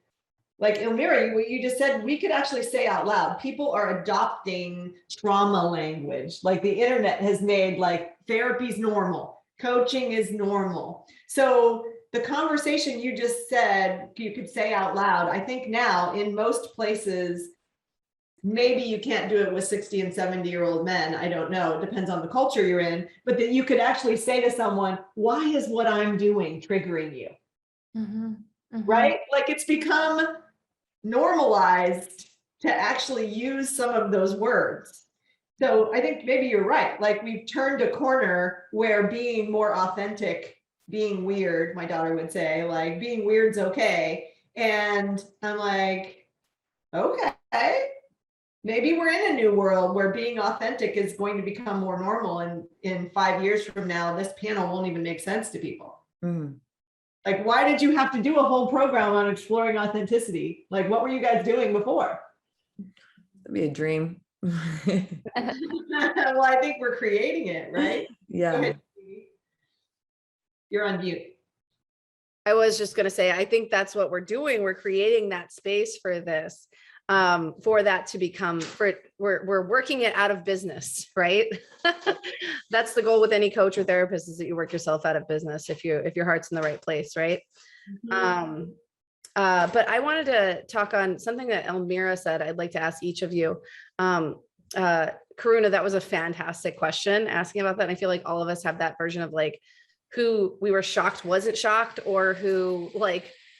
like Elmira, what you just said, we could actually say out loud, people are adopting trauma language. Like the internet has made like therapy's normal, coaching is normal. So the conversation you just said, you could say out loud. I think now in most places, maybe you can't do it with 60 and 70-year-old men. I don't know. It depends on the culture you're in, but that you could actually say to someone, why is what I'm doing triggering you? Mm-hmm. Mm-hmm. Right? Like it's become normalized to actually use some of those words. So I think maybe you're right. Like we've turned a corner where being more authentic, being weird, my daughter would say, like being weird's okay. And I'm like, okay, maybe we're in a new world where being authentic is going to become more normal. And in 5 years from now, this panel won't even make sense to people. Mm. Like, why did you have to do a whole program on exploring authenticity? Like, what were you guys doing before? That'd be a dream. Well, I think we're creating it, right? Go Yeah. ahead. You're on mute. I was just going to say, I think that's what we're doing. We're creating that space for this, for that to become, we're working it out of business, right? That's the goal with any coach or therapist, is that you work yourself out of business if your heart's in the right place, right? Mm-hmm. But I wanted to talk on something that Elmira said. I'd like to ask each of you. Karuna, that was a fantastic question, asking about that. And I feel like all of us have that version of like who we were shocked wasn't shocked, or who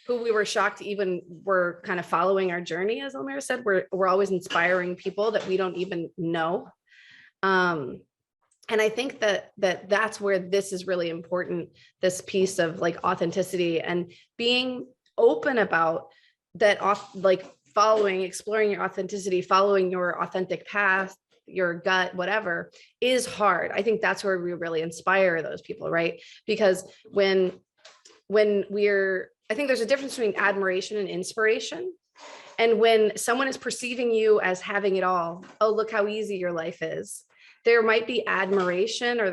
we were shocked even were kind of following our journey. As Elmira said, we're always inspiring people that we don't even know. And I think that's where this is really important, this piece of like authenticity and being open about that, like exploring your authenticity, following your authentic path, your gut, whatever, is hard. I think that's where we really inspire those people, right? Because when I think there's a difference between admiration and inspiration. And when someone is perceiving you as having it all, oh, look how easy your life is. There might be admiration, or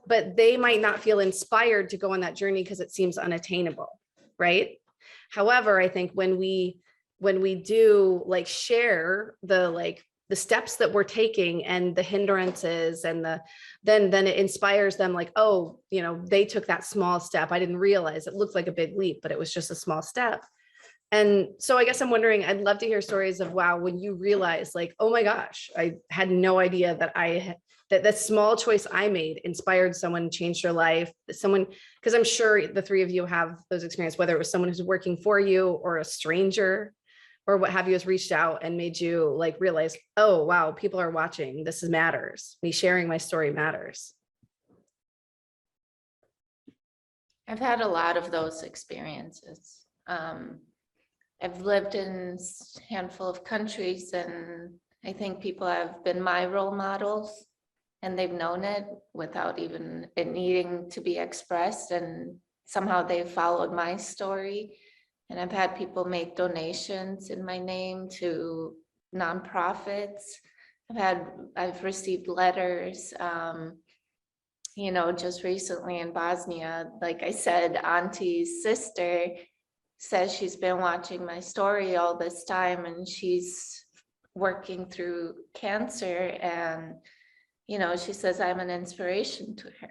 but they might not feel inspired to go on that journey because it seems unattainable, right? However, I think when we do like share the steps that we're taking and the hindrances and then it inspires them, like, oh, they took that small step. I didn't realize it looked like a big leap, but it was just a small step. And so I guess I'm wondering, I'd love to hear stories of, wow, when you realize like, oh my gosh, I had no idea that small choice I made inspired someone, changed their life, because I'm sure the three of you have those experiences, whether it was someone who's working for you or a stranger or what have you, has reached out and made you like realize, oh, wow, people are watching. This matters. Me sharing my story matters. I've had a lot of those experiences. I've lived in a handful of countries, and I think people have been my role models, and they've known it without even it needing to be expressed, and somehow they've followed my story. And I've had people make donations in my name to nonprofits. I've received letters. you know, just recently in Bosnia, like I said, Auntie's sister says she's been watching my story all this time and she's working through cancer, and you know, she says I'm an inspiration to her.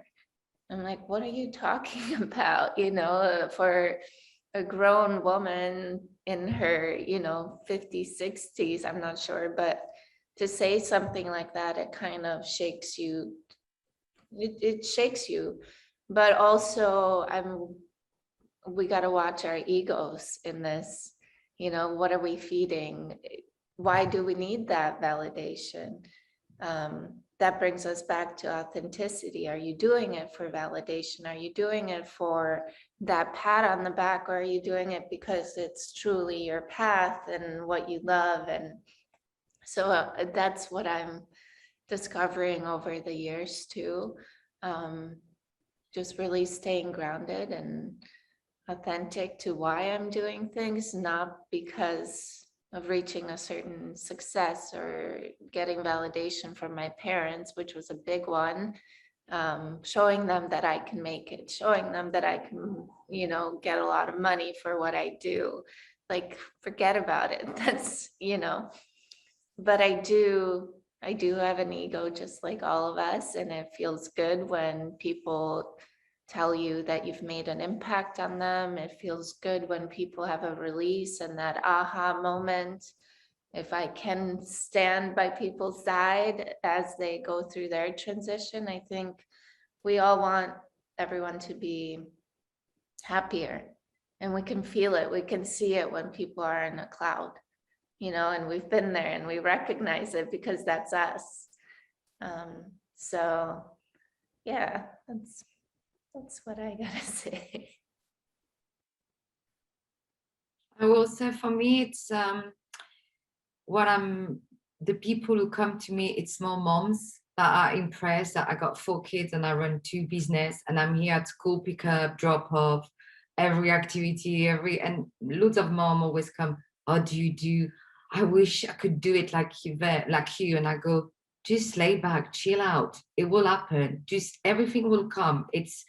I'm like, what are you talking about? You know, for a grown woman in her, you know, 50s, 60s, I'm not sure, but to say something like that, it kind of shakes you. It shakes you, but also we got to watch our egos in this. You know, what are we feeding? Why do we need that validation? That brings us back to authenticity. Are you doing it for validation? Are you doing it for that pat on the back, or are you doing it because it's truly your path and what you love? And so that's what I'm discovering over the years too. Just really staying grounded and authentic to why I'm doing things, not because of reaching a certain success or getting validation from my parents, which was a big one. Showing them that I can make it, showing them that I can, you know, get a lot of money for what I do. Like, forget about it. That's, you know, but I do have an ego just like all of us, and it feels good when people tell you that you've made an impact on them. It feels good when people have a release and that aha moment. If I can stand by people's side as they go through their transition, I think we all want everyone to be happier, and we can feel it. We can see it when people are in a cloud, you know, and we've been there and we recognize it because that's us. So yeah, that's what I gotta say. I will say for me, it's the people who come to me, it's more moms that are impressed that I got 4 kids and I run 2 business and I'm here at school, pick up, drop off, every activity, and loads of mom always come, how do you do? I wish I could do it like you. And I go, just lay back, chill out. It will happen. Just everything will come. It's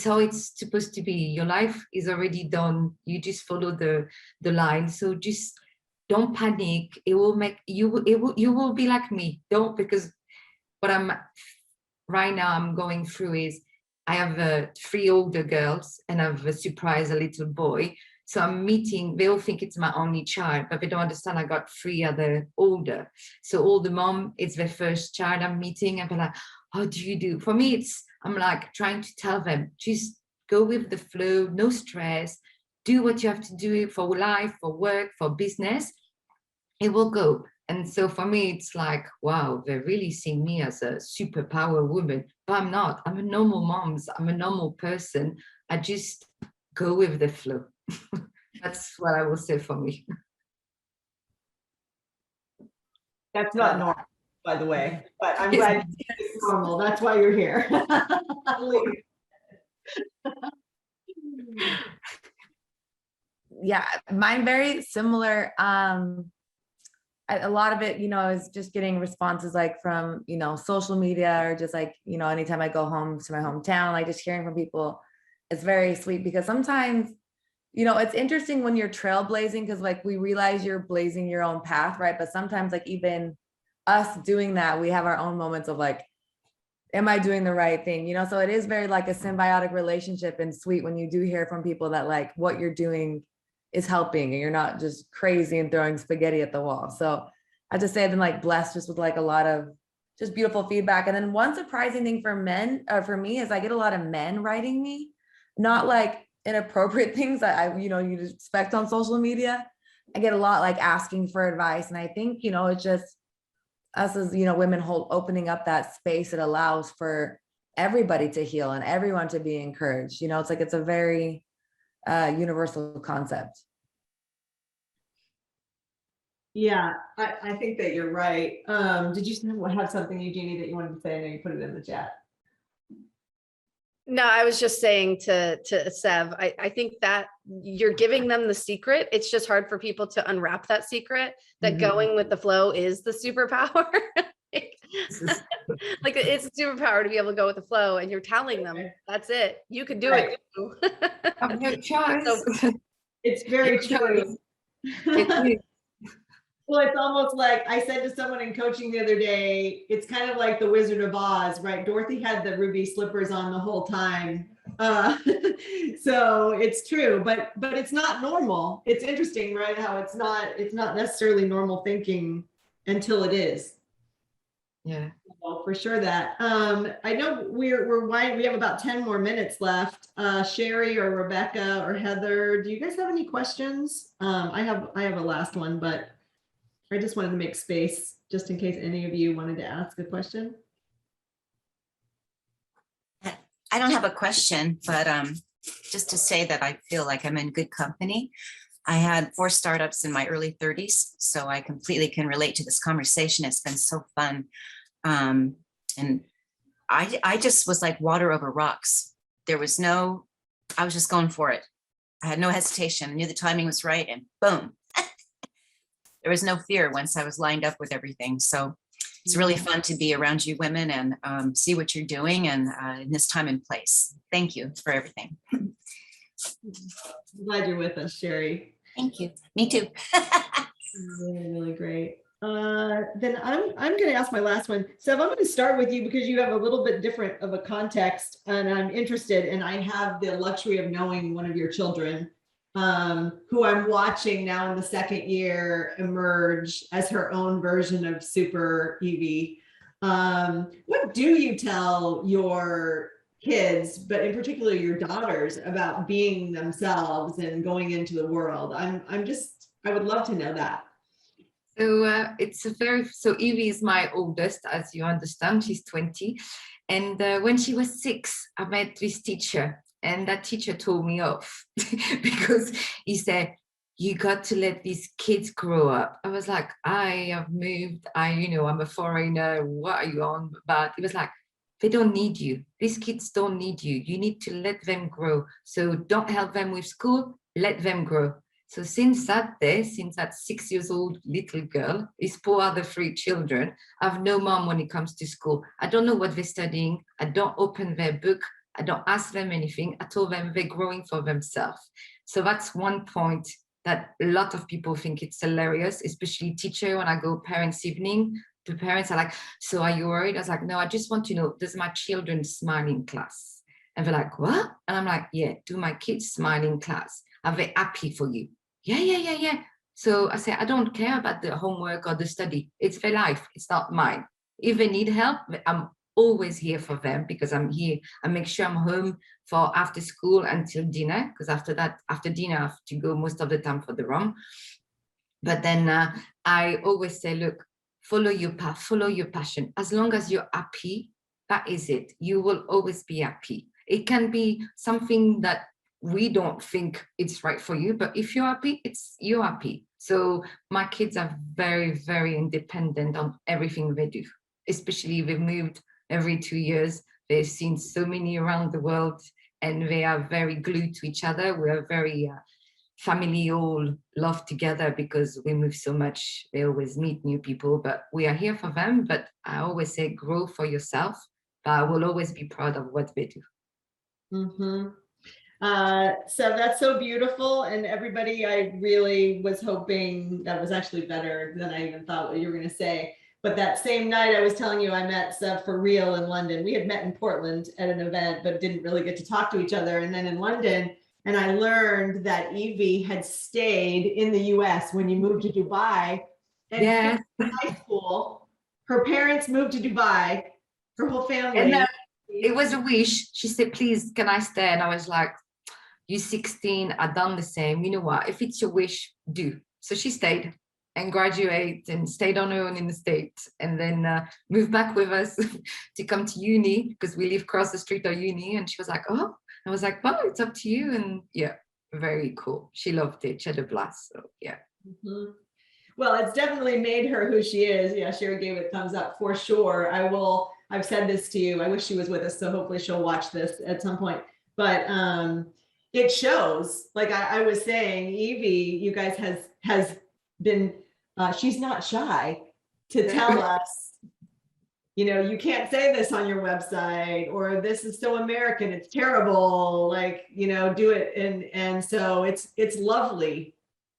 how it's supposed to be. Your life is already done. You just follow the line. So just don't panic. It will make you will be like me. Don't, because what I'm going through is I have 3 older girls and I've surprised a little boy. So I'm meeting, they all think it's my only child, but they don't understand I got 3 other older. So all the mom, it's their first child I'm meeting, and they're like, how do you do? For me, I'm like trying to tell them, just go with the flow, no stress, do what you have to do for life, for work, for business, it will go. And so for me, it's like, wow, they really see me as a superpower woman, but I'm not. I'm a normal mom. I'm a normal person. I just go with the flow. That's what I will say for me. That's not normal, by the way, but I'm glad it's normal. That's why you're here. Yeah, mine very similar. A lot of it, you know, is just getting responses like from, you know, social media, or just like, you know, anytime I go home to my hometown, like just hearing from people, it's very sweet, because sometimes, you know, it's interesting when you're trailblazing, because like we realize you're blazing your own path, right? But sometimes like even us doing that, we have our own moments of like, am I doing the right thing? You know, so it is very like a symbiotic relationship and sweet when you do hear from people that like what you're doing is helping and you're not just crazy and throwing spaghetti at the wall. So I just say I've been like blessed just with like a lot of just beautiful feedback. And then one surprising thing for men, or for me, is I get a lot of men writing me, not like inappropriate things that I, you know, you'd expect on social media. I get a lot like asking for advice. And I think, you know, it's just us as, you know, women opening up that space. It allows for everybody to heal and everyone to be encouraged. You know, it's like, it's a very universal concept. Yeah, I think that you're right. Did you have something, Eugenie, that you wanted to say? I know you put it in the chat. No, I was just saying to Sev, I think that you're giving them the secret. It's just hard for people to unwrap that secret, that going with the flow is the superpower Like it's a superpower to be able to go with the flow, and you're telling them that's it. You could do it too. I've no choice. So- It's very true. It is. Well, it's almost like I said to someone in coaching the other day, it's kind of like the Wizard of Oz, right? Dorothy had the ruby slippers on the whole time. So it's true, but it's not normal. It's interesting, right? How it's not necessarily normal thinking until it is. Yeah. Well, for sure that. I know we have about 10 more minutes left. Sherry or Rebecca or Heather, do you guys have any questions? I have a last one, but I just wanted to make space just in case any of you wanted to ask a question. I don't have a question, but just to say that I feel like I'm in good company. I had 4 startups in my early 30s, so I completely can relate to this conversation. It's been so fun. And I just was like water over rocks. I was just going for it. I had no hesitation. I knew the timing was right, and boom. There was no fear once I was lined up with everything. So it's really fun to be around you women and see what you're doing and in this time and place. Thank you for everything. I'm glad you're with us, Sherry. Thank you. Me too. Really, really great. Then I'm going to ask my last one. Sev, I'm going to start with you because you have a little bit different of a context, and I'm interested, and I have the luxury of knowing one of your children, who I'm watching now in the 2nd year emerge as her own version of Super Evie. What do you tell your kids, but in particular your daughters, about being themselves and going into the world? I would love to know that. So Evie is my oldest, as you understand. She's 20, and when she was 6, I met this teacher, and that teacher told me off because he said, "You got to let these kids grow up." I was like, "I have moved. I'm a foreigner. What are you on about?" It was like, "They don't need you. These kids don't need you. You need to let them grow. So don't help them with school. Let them grow." So since that day, since that 6 years old little girl, these poor other 3 children have no mom when it comes to school. I don't know what they're studying. I don't open their book. I don't ask them anything. I told them they're growing for themselves. So that's one point that a lot of people think it's hilarious, especially teacher. When I go parents' evening, the parents are like, "So are you worried?" I was like, "No, I just want to know, does my children smile in class?" And they're like, "What?" And I'm like, "Yeah, do my kids smile in class? Are they happy for you?" Yeah. So I say, I don't care about the homework or the study. It's their life. It's not mine. If they need help, I'm always here for them because I'm here. I make sure I'm home for after school until dinner, because after dinner, I have to go most of the time for the run. But then I always say, look, follow your path, follow your passion. As long as you're happy, that is it. You will always be happy. It can be something that we don't think it's right for you, but if you're happy, you're happy. So my kids are very, very independent on everything they do, especially they've moved every 2 years. They've seen so many around the world, and they are very glued to each other. We are very family, all love together because we move so much. They always meet new people, but we are here for them. But I always say, grow for yourself, but I will always be proud of what they do. Mm-hmm. So that's so beautiful. And everybody, I really was hoping that was actually better than I even thought what you were going to say. But that same night I was telling you, I met Sev for real in London. We had met in Portland at an event, but didn't really get to talk to each other. And then in London, and I learned that Evie had stayed in the US when you moved to Dubai. And Yes. in high school, her parents moved to Dubai, her whole family. And it was a wish. She said, "Please, can I stay?" And I was like, "You're 16, I've done the same. You know what? If it's your wish, do." So she stayed and graduated and stayed on her own in the States, and then moved back with us to come to uni because we live across the street of uni. And she was like, "Oh," I was like, "Well, it's up to you." And yeah, very cool. She loved it. She had a blast. So yeah. Mm-hmm. Well, it's definitely made her who she is. Yeah, Sherry gave it thumbs up for sure. I've said this to you. I wish she was with us, so hopefully she'll watch this at some point. But it shows, like I was saying, Evie, you guys has been, she's not shy to tell us you can't say this on your website, or this is so American, it's terrible, like, do it. And so it's lovely.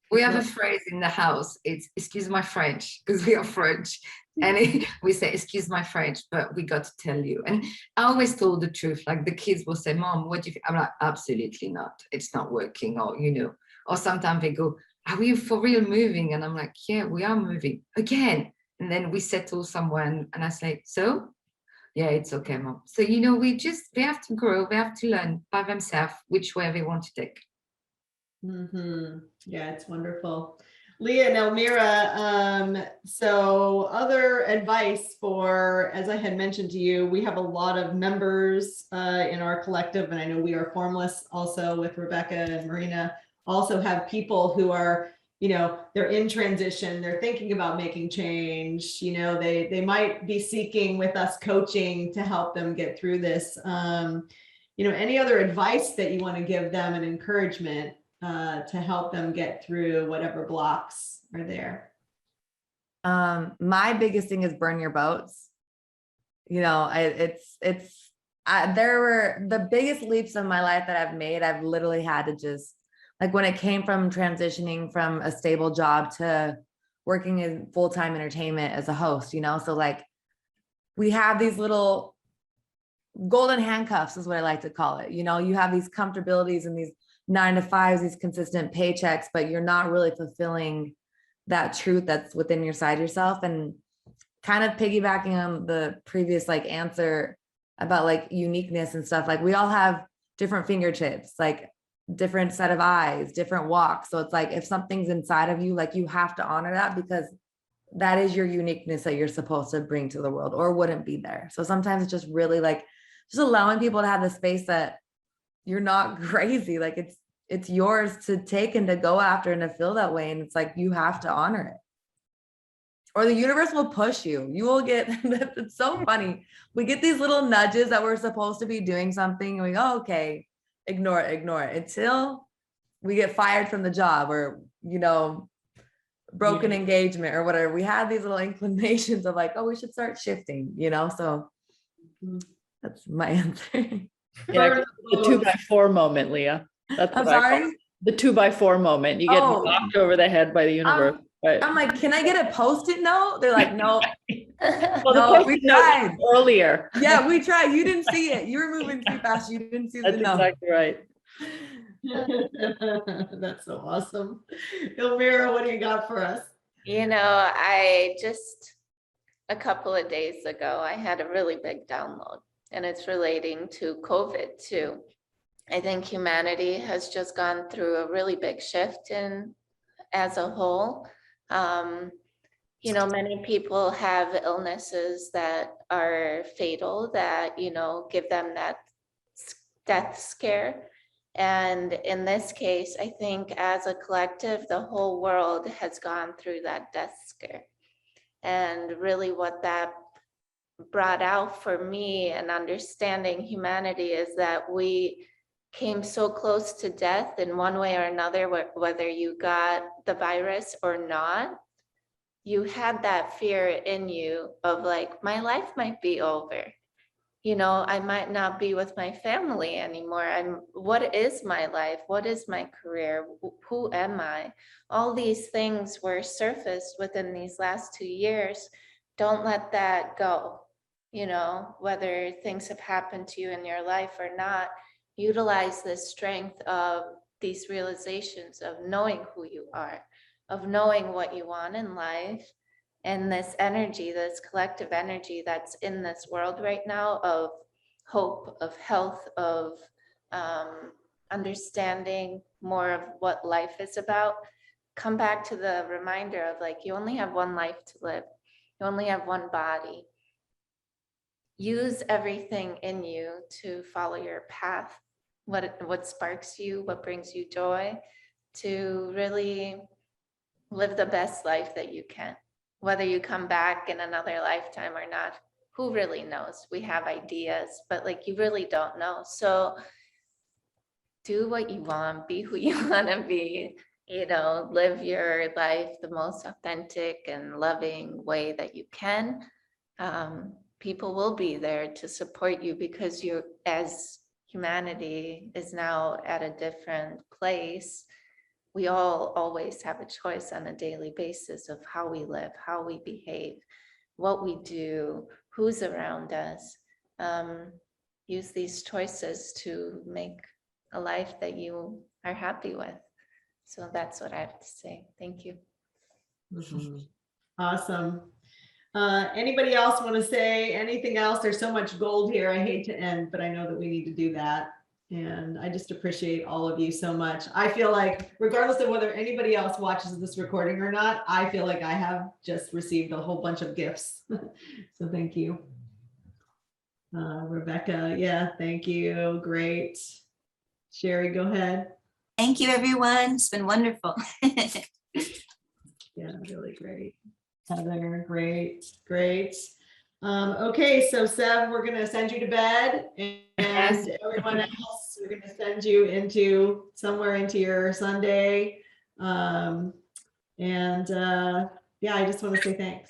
We have a phrase in the house. It's excuse my French, because we are French. And we say, excuse my French, but we got to tell you. And I always told the truth. Like the kids will say, Mom, what do you think? I'm like, absolutely not. It's not working. Or sometimes they go, are we for real moving? And I'm like, yeah, we are moving again. And then we settle somewhere and I say, so? Yeah, it's okay, Mom. So, they have to grow. They have to learn by themselves which way they want to take. Yeah, it's wonderful. Leah and Elmira, so other advice for, as I had mentioned to you, we have a lot of members in our collective, and I know We Are Formless also with Rebecca and Marina, also have people who are, they're in transition, they're thinking about making change, they might be seeking with us coaching to help them get through this. Any other advice that you want to give them, and encouragement to help them get through whatever blocks are there? My biggest thing is burn your boats. There were the biggest leaps in my life that I've made. I've literally had to just, like, when it came from transitioning from a stable job to working in full-time entertainment as a host, so like we have these little golden handcuffs is what I like to call it. You have these comfortabilities and these 9-to-5s, these consistent paychecks, but you're not really fulfilling that truth that's within yourself. And kind of piggybacking on the previous answer about uniqueness and stuff, we all have different fingertips, different set of eyes, different walks. So it's if something's inside of you, you have to honor that, because that is your uniqueness that you're supposed to bring to the world, or wouldn't be there. So sometimes it's just really just allowing people to have the space that you're not crazy. It's yours to take and to go after and to feel that way. And it's you have to honor it, or the universe will push you. You will get, it's so funny. We get these little nudges that we're supposed to be doing something, and we go, okay, ignore it until we get fired from the job, or, broken engagement or whatever. We have these little inclinations of we should start shifting, so that's my answer. Yeah, the 2x4 moment, Leah. That's I'm what I sorry? call it. The 2x4 moment. You get knocked over the head by the universe. But I'm like, can I get a Post-it note? They're like, no. well, No, we tried earlier. Yeah, we tried. You didn't see it. You were moving too fast. You didn't see That's the note. exactly right. That's so awesome. Elmira, what do you got for us? I just, a couple of days ago, I had a really big download, and it's relating to COVID too. I think humanity has just gone through a really big shift as a whole. Many people have illnesses that are fatal, that, give them that death scare. And in this case, I think as a collective, the whole world has gone through that death scare. And really what that brought out for me and understanding humanity is that we came so close to death in one way or another, whether you got the virus or not. You had that fear in you of my life might be over. I might not be with my family anymore. What is my life? What is my career? Who am I? All these things were surfaced within these last 2 years. Don't let that go. Whether things have happened to you in your life or not, utilize the strength of these realizations of knowing who you are, of knowing what you want in life, and this energy, this collective energy that's in this world right now of hope, of health, of understanding more of what life is about. Come back to the reminder of you only have one life to live. You only have one body. Use everything in you to follow your path, what sparks you, what brings you joy, to really live the best life that you can. Whether you come back in another lifetime or not, who really knows? We have ideas, but you really don't know. So do what you want, be who you want to be, live your life the most authentic and loving way that you can. people will be there to support you because you're, as humanity is now at a different place, we all always have a choice on a daily basis of how we live, how we behave, what we do, who's around us. Use these choices to make a life that you are happy with. So that's what I have to say. Thank you. Awesome. Anybody else want to say anything else? There's so much gold here. I hate to end, but I know that we need to do that. And I just appreciate all of you so much. I feel like regardless of whether anybody else watches this recording or not, I feel like I have just received a whole bunch of gifts. So thank you. Rebecca, yeah, thank you. Great. Sherry, go ahead. Thank you, everyone. It's been wonderful. Yeah, really great. Heather, great, great. Okay, so Sev, we're gonna send you to bed, and everyone else, we're gonna send you into somewhere into your Sunday. Yeah, I just want to say thanks.